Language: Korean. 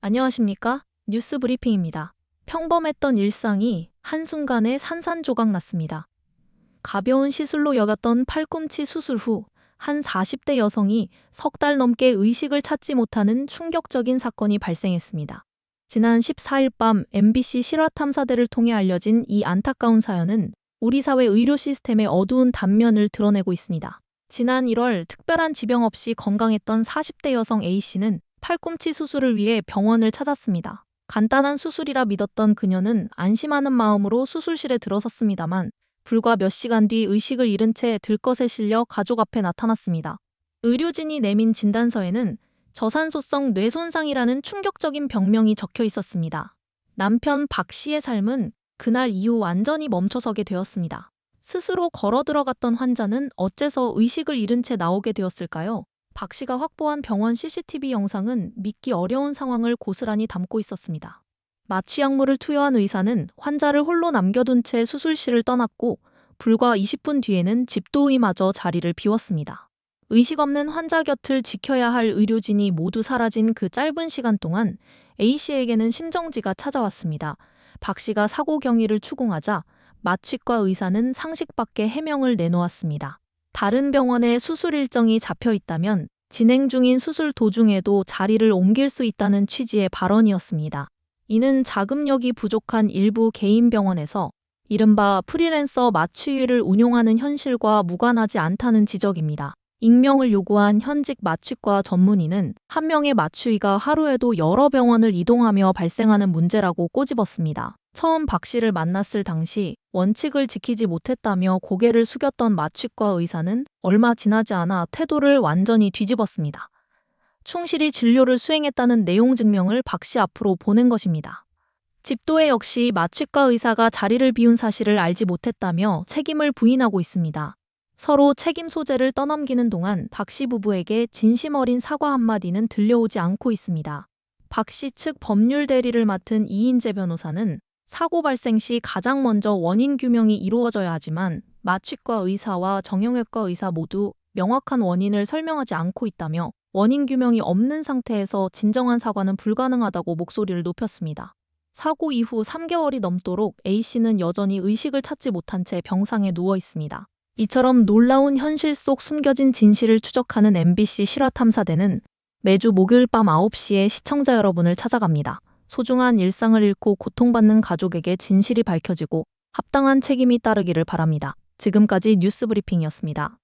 안녕하십니까? 뉴스 브리핑입니다. 평범했던 일상이 한순간에 산산조각 났습니다. 가벼운 시술로 여겼던 팔꿈치 수술 후 한 40대 여성이 석 달 넘게 의식을 찾지 못하는 충격적인 사건이 발생했습니다. 지난 14일 밤 MBC 실화탐사대를 통해 알려진 이 안타까운 사연은 우리 사회 의료 시스템의 어두운 단면을 드러내고 있습니다. 지난 1월 특별한 지병 없이 건강했던 40대 여성 A씨는 팔꿈치 수술을 위해 병원을 찾았습니다. 간단한 수술이라 믿었던 그녀는 안심하는 마음으로 수술실에 들어섰습니다만 불과 몇 시간 뒤 의식을 잃은 채 들것에 실려 가족 앞에 나타났습니다. 의료진이 내민 진단서에는 저산소성 뇌손상이라는 충격적인 병명이 적혀 있었습니다. 남편 박 씨의 삶은 그날 이후 완전히 멈춰서게 되었습니다. 스스로 걸어 들어갔던 환자는 어째서 의식을 잃은 채 나오게 되었을까요? 박 씨가 확보한 병원 CCTV 영상은 믿기 어려운 상황을 고스란히 담고 있었습니다. 마취약물을 투여한 의사는 환자를 홀로 남겨둔 채 수술실을 떠났고 불과 20분 뒤에는 집도의마저 자리를 비웠습니다. 의식 없는 환자 곁을 지켜야 할 의료진이 모두 사라진 그 짧은 시간 동안 A씨에게는 심정지가 찾아왔습니다. 박 씨가 사고 경위를 추궁하자 마취과 의사는 상식 밖의 해명을 내놓았습니다. 다른 병원에 수술 일정이 잡혀 있다면 진행 중인 수술 도중에도 자리를 옮길 수 있다는 취지의 발언이었습니다. 이는 자금력이 부족한 일부 개인 병원에서 이른바 프리랜서 마취의를 운용하는 현실과 무관하지 않다는 지적입니다. 익명을 요구한 현직 마취과 전문의는 한 명의 마취의가 하루에도 여러 병원을 이동하며 발생하는 문제라고 꼬집었습니다. 처음 박 씨를 만났을 당시 원칙을 지키지 못했다며 고개를 숙였던 마취과 의사는 얼마 지나지 않아 태도를 완전히 뒤집었습니다. 충실히 진료를 수행했다는 내용 증명을 박 씨 앞으로 보낸 것입니다. 집도의 역시 마취과 의사가 자리를 비운 사실을 알지 못했다며 책임을 부인하고 있습니다. 서로 책임 소재를 떠넘기는 동안 박 씨 부부에게 진심 어린 사과 한마디는 들려오지 않고 있습니다. 박 씨 측 법률 대리를 맡은 이인재 변호사는 사고 발생 시 가장 먼저 원인 규명이 이루어져야 하지만 마취과 의사와 정형외과 의사 모두 명확한 원인을 설명하지 않고 있다며 원인 규명이 없는 상태에서 진정한 사과는 불가능하다고 목소리를 높였습니다. 사고 이후 3개월이 넘도록 A씨는 여전히 의식을 찾지 못한 채 병상에 누워 있습니다. 이처럼 놀라운 현실 속 숨겨진 진실을 추적하는 MBC 실화탐사대는 매주 목요일 밤 9시에 시청자 여러분을 찾아갑니다. 소중한 일상을 잃고 고통받는 가족에게 진실이 밝혀지고 합당한 책임이 따르기를 바랍니다. 지금까지 뉴스 브리핑이었습니다.